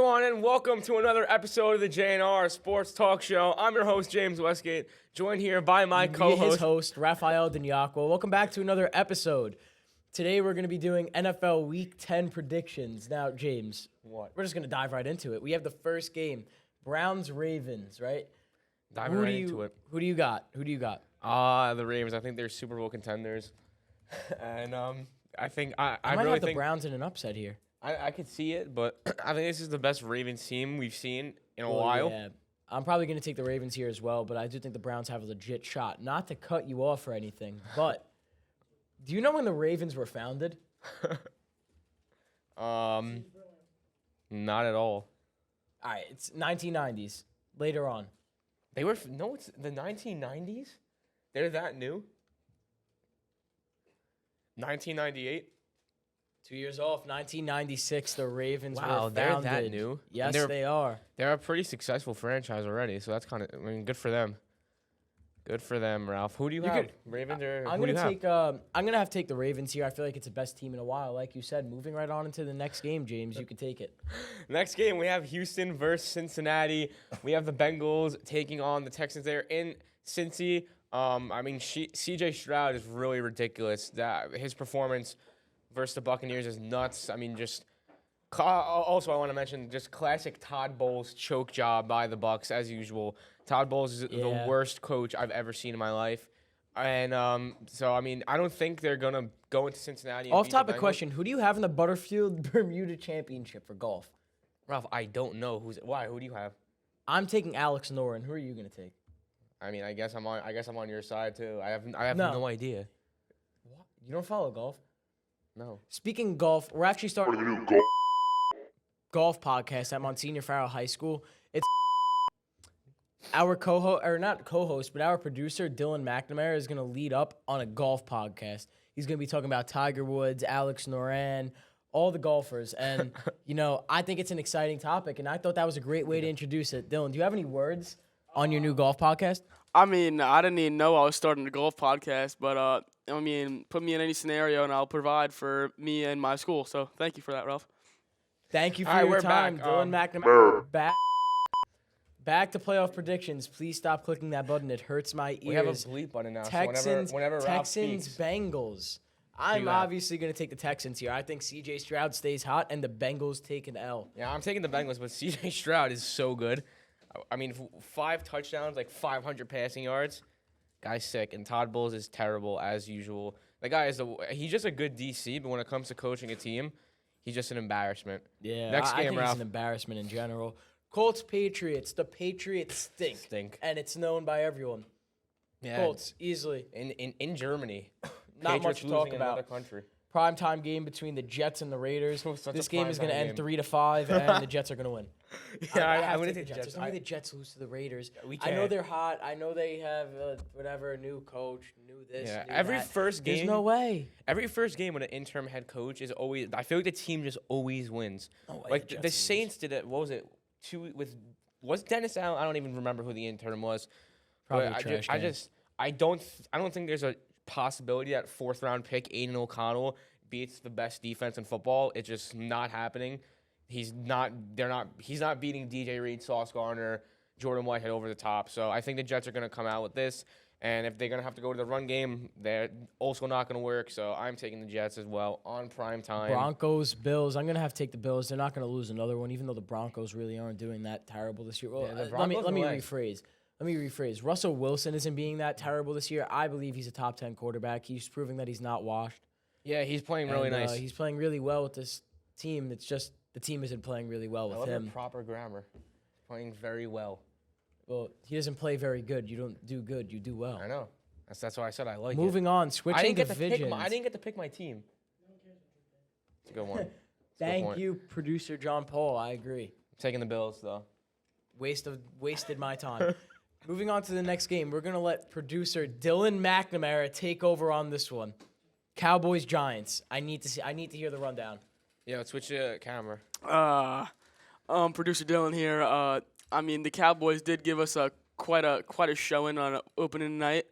everyone, and welcome to another episode of the JNR Sports Talk Show. I'm your host, James Westgate, joined here by my co-host, his host, Raffaelle Donniacuo. Welcome back to another episode. Today we're going to be doing NFL Week 10 predictions. Now, James, What? We're just going to dive right into it. We have the first game, Browns-Ravens, right? Diving right into it. Who do you got? The Ravens. I think they're Super Bowl contenders, and I think I might really have the think Browns in an upset here. I could see it, but I think this is the best Ravens team we've seen in a while. Yeah. I'm probably going to take the Ravens here as well, but I do think the Browns have a legit shot. Not to cut you off or anything, but do you know when the Ravens were founded? Not at all. All right, it's 1990s. Later on. They were it's the 1990s. They're that new. 1998. 2 years off, 1996, the Ravens were Wow, founded. they're that new. Yes, they are. They're a pretty successful franchise already, so that's kind of, good for them. Good for them, Ralph. Who do you have? Ravens or I'm who do gonna you have? take. I'm gonna have to take the Ravens here. I feel like it's the best team in a while, like you said. Moving right on into the next game, James, you can take it. Next game, we have Houston versus Cincinnati. We have the Bengals taking on the Texans there in Cincy. C.J. Stroud is really ridiculous. That his performance versus the Buccaneers is nuts. Also, I want to mention just classic Todd Bowles choke job by the Bucs as usual. Todd Bowles is the worst coach I've ever seen in my life, and I don't think they're gonna go into Cincinnati. Off-topic question: who do you have in the Butterfield Bermuda Championship for golf? Ralph, I don't know why. Who do you have? I'm taking Alex Noren. Who are you gonna take? I guess I'm on your side too. I have no idea. What? You don't follow golf? No. Speaking of golf, we're actually starting a new golf podcast at Monsignor Farrell High School. It's our but our producer, Dylan McNamara, is going to lead up on a golf podcast. He's going to be talking about Tiger Woods, Alex Noren, all the golfers. And, I think it's an exciting topic, and I thought that was a great way to introduce it. Dylan, do you have any words on your new golf podcast? I didn't even know I was starting a golf podcast, but put me in any scenario and I'll provide for me and my school. So thank you for that, Ralph. Thank you for your time, back. Dylan McNamara. Back to playoff predictions. Please stop clicking that button. It hurts my ears. We have a bleep button now. Texans, so whenever Ralph Texans, speaks, Bengals. I'm obviously going to take the Texans here. I think C.J. Stroud stays hot and the Bengals take an L. Yeah, I'm taking the Bengals, but C.J. Stroud is so good. 5 touchdowns, like 500 passing yards. Guy's sick, and Todd Bowles is terrible as usual. The guy he's just a good DC, but when it comes to coaching a team, he's just an embarrassment. Yeah, Next game, I think Ralph. he's an embarrassment in general. Colts, Patriots. The Patriots stink. And it's known by everyone. Yeah. Colts, easily. In Germany. Not Patriots much to talk losing in about. another country. Primetime game between the Jets and the Raiders. Such This a game is going to primetime end game. 3-5, and the Jets are going to win. I'm going to take take the Jets. There's no way the Jets lose to the Raiders. We I know can't. they're hot. I know they have a new coach, new this, Yeah, new every that. first game. There's no way. Every first game when an interim head coach is always, I feel like the team just always wins. No way Like the the Jets Saints did it. What was it? Was Dennis Allen? I don't even remember who the intern was. Probably But a trash can. I don't think there's a possibility that 4th round pick Aiden O'Connell beats the best defense in football. It's just not happening. He's not beating DJ Reed, Sauce Gardner, Jordan Whitehead over the top. So I think the Jets are going to come out with this. And if they're going to have to go to the run game, they're also not going to work. So I'm taking the Jets as well on prime time. Broncos, Bills. I'm going to have to take the Bills. They're not going to lose another one, even though the Broncos really aren't doing that terrible this year. Well, Yeah, the let me Broncos rephrase. Russell Wilson isn't being that terrible this year. I believe he's a top 10 quarterback. He's proving that he's not washed. Yeah, he's playing really nice. He's playing really well with this team. It's just the team isn't playing really well with him. Proper grammar. Playing very well. Well, he doesn't play very good. You don't do good. You do well. I know. That's why I said I like it. Moving on, switching divisions. I didn't get to pick my team. It's a good one. Thank you, producer John Paul. I agree. I'm taking the Bills, though. Wasted my time. Moving on to the next game, we're going to let producer Dylan McNamara take over on this one. Cowboys, Giants. I need to hear the rundown. Yeah, let's switch the camera. Producer Dylan here. The Cowboys did give us quite a showing on opening night.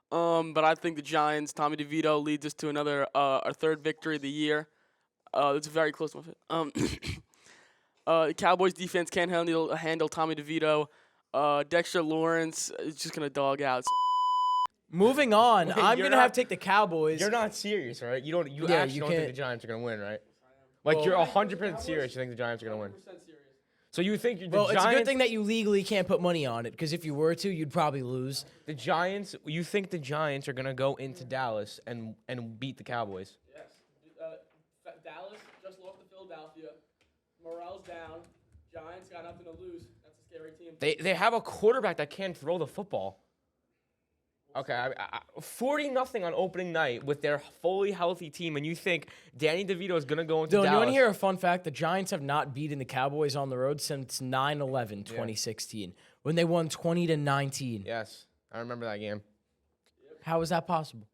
But I think the Giants, Tommy DeVito, leads us to our third victory of the year. It's very close to it. Cowboys defense can't handle Tommy DeVito. Dexter Lawrence is just gonna dog out. Moving on, Wait, I'm you're gonna have not- to take the Cowboys. You're not serious, right? You don't. You Yeah, actually you don't think the can't- Giants are gonna win, right? Like Well- you're 100% serious. You think the Giants are gonna win? So you think the Well, it's a Giants? good thing that you legally can't put money on it, because if you were to, you'd probably lose. The Giants. You think the Giants are gonna go into Dallas and beat the Cowboys? Yes. Dallas just lost to Philadelphia. Morale's down. Giants got nothing to lose. That's a scary team. They have a quarterback that can't throw the football. Okay, 40-0 on opening night with their fully healthy team, and you think Danny DeVito is gonna go into Dylan, Dallas? you want to hear a fun fact? The Giants have not beaten the Cowboys on the road since 9/11, 2016, when they won 20-19. Yes, I remember that game. How is that possible?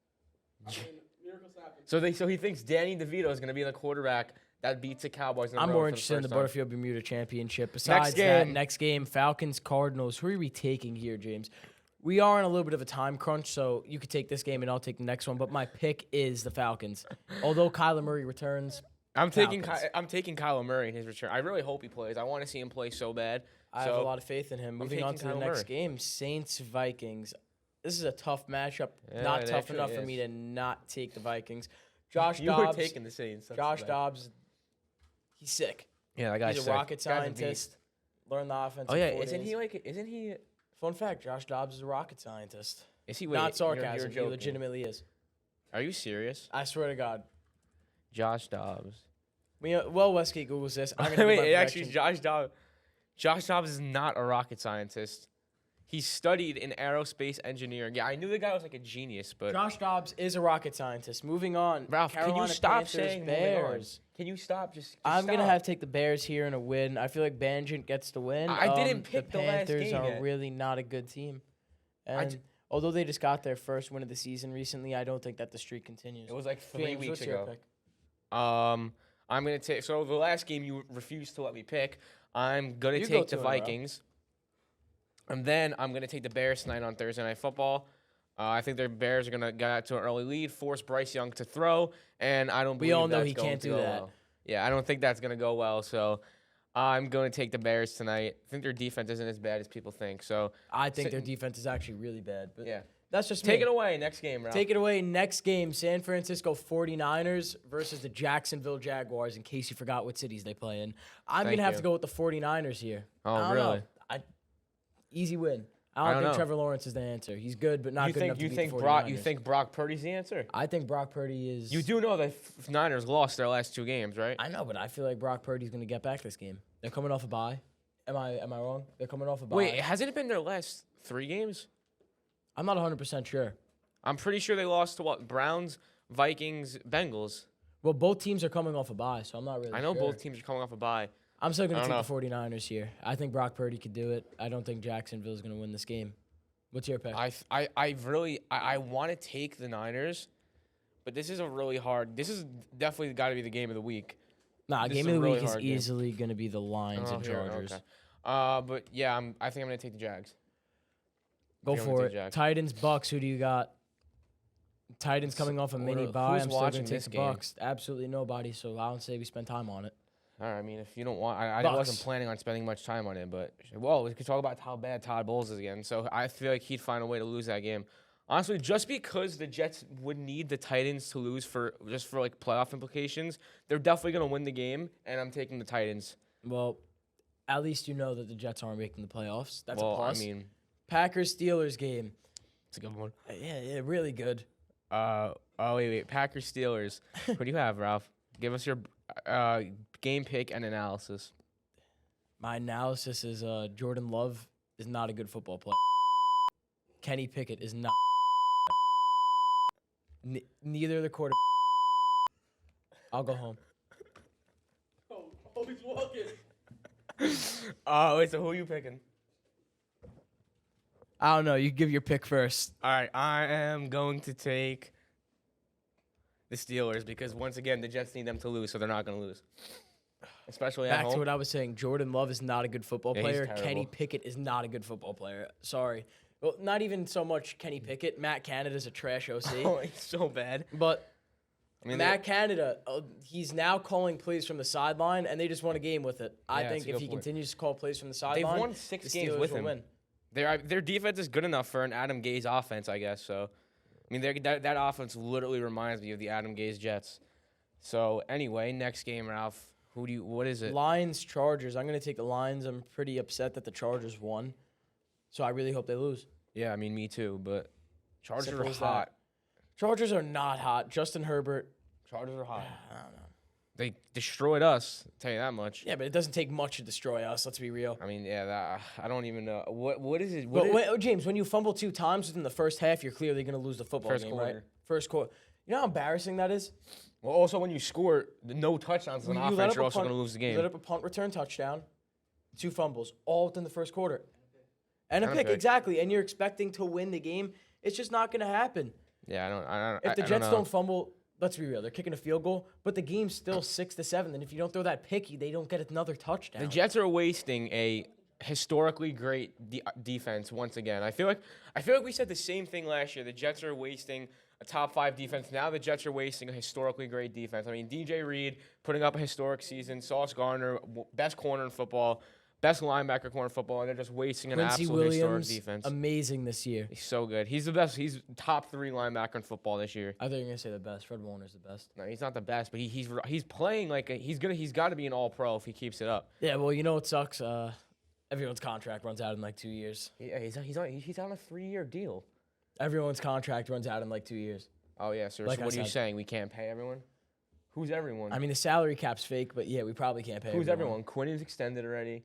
Miracles happen. So he thinks Danny DeVito is gonna be the quarterback that beats the Cowboys. I'm more interested in the Butterfield Bermuda Championship. Besides that, next game, Falcons, Cardinals. Who are we taking here, James? We are in a little bit of a time crunch, so you could take this game and I'll take the next one. But my pick is the Falcons. Although Kyler Murray returns, I'm taking Falcons. Kyler Murray in his return. I really hope he plays. I want to see him play so bad. I have a lot of faith in him. Moving on to the taking Kyler next Murray. game, Saints, Vikings. This is a tough matchup. Yeah, Not it tough actually enough for is. me to not take the Vikings. Josh You were Dobbs. taking the Saints. That's Josh bad. Dobbs, he's sick. Yeah, that guy's He's a sick. rocket Guy's a beast. scientist. Learn the offense. Oh in yeah, 4 isn't days. he like? Isn't he? Fun fact: Josh Dobbs is a rocket scientist. Is he? Not wait, you're sarcasm. He joking. legitimately is. Are you serious? I swear to God. Josh Dobbs. Well, Westgate Googles this. I'm gonna Wait, give my actually, prediction. Josh Dobbs. Josh Dobbs is not a rocket scientist. He studied in aerospace engineering. Yeah, I knew the guy was like a genius, but Josh Dobbs is a rocket scientist. Moving on. Ralph, Carolina can you stop Panthers, saying moving on? Bears. Can you stop? Just I'm stop. gonna have to take the Bears here in a win. I feel like Banjant gets the win. I didn't pick the the last Panthers game are yet. really not a good team, and j- although they just got their first win of the season recently, I don't think that the streak continues. It was like 3 James, weeks what's your ago. pick? I'm gonna take. So the last game you refused to let me pick. I'm gonna You go take the 2 in a row. Vikings, and then I'm gonna take the Bears tonight on Thursday Night Football. I think the Bears are gonna get out to an early lead, force Bryce Young to throw, and I don't. We believe all know that's he going can't to do go that. well. Yeah, I don't think that's gonna go well. So I'm gonna take the Bears tonight. I think their defense isn't as bad as people think. So I think Sa- their defense is actually really bad, but yeah, that's just take me. it away. Next game, Ralph. Take it away. Next game, San Francisco 49ers versus the Jacksonville Jaguars, in case you forgot what cities they play in. I'm going Thank to have you. to go with the 49ers here. Oh, I don't really? know. Easy win. I I don't don't think know. Trevor Lawrence is the answer. He's good, but not You good think enough to you beat think the 49ers. Brock Brock Purdy's the answer? I think Brock Purdy is... You do know the Niners lost their last 2 games, right? I know, but I feel like Brock Purdy's going to get back this game. They're coming off a bye. Am I wrong? They're coming off a bye. Wait, hasn't it been their last 3 games? I'm not 100% sure. I'm pretty sure they lost to what? Browns, Vikings, Bengals. Well, both teams are coming off a bye, so I'm not really I know sure. both teams are coming off a bye. I'm still going I to don't take the 49ers here. I think Brock Purdy could do it. I don't think Jacksonville's going to win this game. What's your pick? I want to take the Niners, but this is a really hard. This is definitely got to be the game of the week. Nah, this game is of a the really week is hard game. easily going to be the Lions and here, Chargers. okay. But yeah, I think I'm gonna take the Jags. Go I'm gonna for take it. Jags. Titans, Bucks. Who do you got? Titans coming off a mini who's bye. I'm still watching going to take this the game? Bucks. Absolutely nobody. So I don't say we spend time on it. All right, I mean, if you don't want, I Bucks. wasn't planning on spending much time on it, but well, we could talk about how bad Todd Bowles is again. So I feel like he'd find a way to lose that game. Honestly, just because the Jets would need the Titans to lose for like playoff implications, they're definitely gonna win the game, and I'm taking the Titans. Well, at least you know that the Jets aren't making the playoffs. That's well, a plus. I mean, Packers Steelers game. it's a good one. Yeah, really good. Wait, Packers Steelers. Who do you have, Ralph? Give us your game pick and analysis. My analysis is Jordan Love is not a good football player. Kenny Pickett is not. Neither the quarterback. I'll go home. Oh, he's walking. Wait, so who are you picking? I don't know. You give your pick first. All right, I am going to take the Steelers because once again the Jets need them to lose, so they're not going to lose, especially at Back home. to what I was saying. Jordan Love is not a good football Yeah, he's player. terrible. Kenny Pickett is not a good football player. Sorry. Well, not even so much Kenny Pickett. Matt Canada's a trash OC. Oh, it's so bad. But I mean, Matt Canada, he's now calling plays from the sideline, and they just won a game with it. I Yeah, think that's a if good he point. continues to call plays from the sideline, they've won 6 the games Steelers with will him. win. Their defense is good enough for an Adam Gase offense, I guess. So, I mean, that offense literally reminds me of the Adam Gase Jets. So, anyway, next game, Ralph. What is it? Lions, Chargers. I'm going to take the Lions. I'm pretty upset that the Chargers won, so I really hope they lose. Yeah, I mean, me too. But Chargers Simple are as that. hot. Chargers are not hot. Justin Herbert. Chargers are hot. I don't know. They destroyed us. I'll tell you that much. Yeah, but it doesn't take much to destroy us. Let's be real. I mean, yeah. I don't even know what is it. James, when you fumble 2 times within the first half, you're clearly going to lose the football First game, quarter. right? First quarter. You know how embarrassing that is? Well, also when you score no touchdowns on You let offense, up you're a also punt- going to lose the You game. let up a punt return touchdown, 2 fumbles, all within the first quarter. And a And a pick, pick. exactly. And you're expecting to win the game. It's just not going to happen. Yeah, I don't. If the I Jets know. don't fumble, let's be real, they're kicking a field goal, but the game's still 6-7. And if you don't throw that picky, they don't get another touchdown. The Jets are wasting a historically great defense once again. I feel like we said the same thing last year. The Jets are wasting a top 5 defense. Now the Jets are wasting a historically great defense. I mean, DJ Reed putting up a historic season. Sauce Gardner, best corner in football, best linebacker corner in football, and they're just wasting an Quincy absolute historic Williams, defense. amazing this year. He's so good. He's the best. He's top 3 linebacker in football this year. I thought you were going to say the best. Fred Warner's the best. No, he's not the best, but he's playing like he's got to be an All Pro if he keeps it up. Yeah, well, you know what sucks? Everyone's contract runs out in like 2 years. Yeah, he's on a 3-year deal. Everyone's contract runs out in like 2 years. Oh yeah, so Like what I are you said. saying? We can't pay everyone? Who's everyone? I mean, the salary cap's fake, but yeah, we probably can't pay Who's everyone? Quinn is extended already.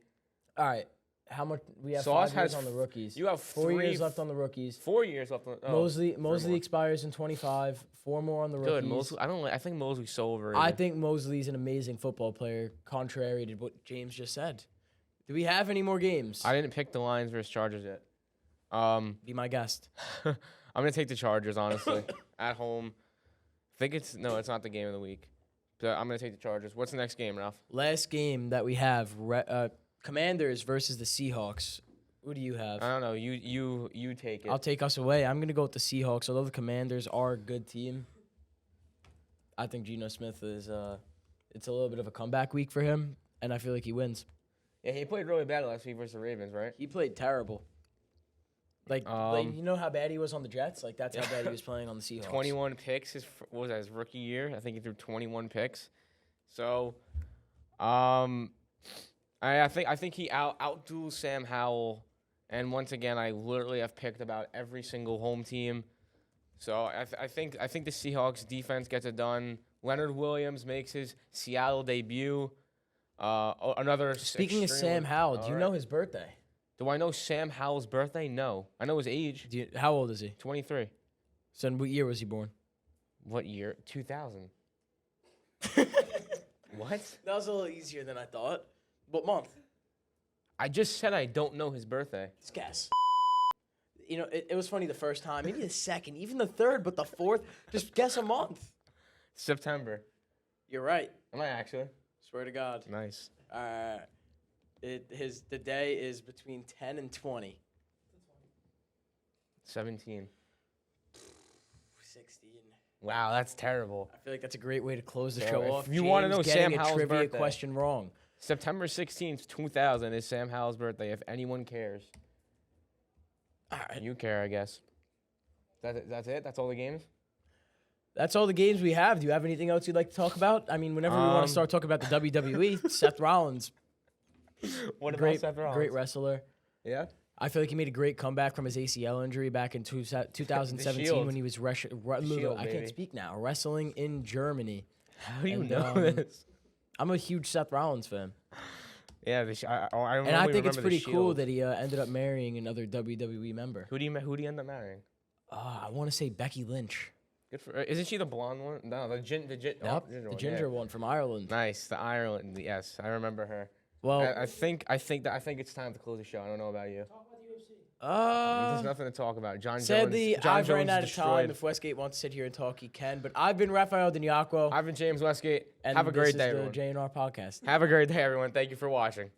All right. How much? We have Sauce 5 years has on the rookies. You have 4 years left on the rookies. 4 years left on. Mosley more. expires in 25. 4 more on the rookies. Good. Mosley. I think Mosley's so overrated. I think Mosley's an amazing football player, contrary to what James just said. Do we have any more games? I didn't pick the Lions versus Chargers yet. Be my guest. I'm gonna take the Chargers honestly at home. I think it's not the game of the week. But I'm gonna take the Chargers. What's the next game, Ralph? Last game that we have, Commanders versus the Seahawks. Who do you have? I don't know. You take it. I'll take us away. I'm going to go with the Seahawks. Although the Commanders are a good team, I think Geno Smith is it's a little bit of a comeback week for him, and I feel like he wins. Yeah, he played really bad last week versus the Ravens, right? He played terrible. Like you know how bad he was on the Jets? Like, that's how bad he was playing on the Seahawks. 21 picks. What was that, his rookie year? I think he threw 21 picks. So, I think he outduels Sam Howell. And once again, I literally have picked about every single home team. So I think the Seahawks defense gets it done. Leonard Williams makes his Seattle debut. Another. Speaking of Sam Howell, do you know his birthday? Do I know Sam Howell's birthday? No. I know his age. How old is he? 23. So in what year was he born? What year? 2000. What? That was a little easier than I thought. What month? I just said I don't know his birthday. Just guess. You know, it was funny the first time, maybe the second, even the third, but the fourth, just guess a month. September. You're right. Am I actually? Swear to God. Nice. The day is between 10 and 20. 17. 16. Wow, that's terrible. I feel like that's a great way to close the So show if off. you wanna James know getting Sam a Howell's trivia birthday. question wrong. September 16th, 2000 is Sam Howell's birthday, if anyone cares. All right. You care, I guess. That's it? That's all the games? That's all the games we have. Do you have anything else you'd like to talk about? I mean, whenever we want to start talking about the WWE, Seth Rollins, What great, about Seth Rollins? great wrestler. Yeah? I feel like he made a great comeback from his ACL injury back in 2017 Shield. when he was Shield, I can't baby. speak now. Wrestling in Germany. How do you And, know this? I'm a huge Seth Rollins fan, Yeah, I and I think it's remember the pretty cool Shield. that he ended up marrying another WWE member. Who do you end up marrying? I want to say Becky Lynch. Good for. Isn't she the blonde one? No, the Yep, the one, ginger yeah. one from Ireland. Nice, the Ireland. Yes, I remember her. Well, I think it's time to close the show. I don't know about you. There's nothing to talk about. sadly, John I've ran Jones out of destroyed. time. If Westgate wants to sit here and talk, he can. But I've been Raffaelle Donniacuo. I've been James Westgate. And Have a great day, this is everyone. the JNR podcast. Have a great day, everyone. Thank you for watching.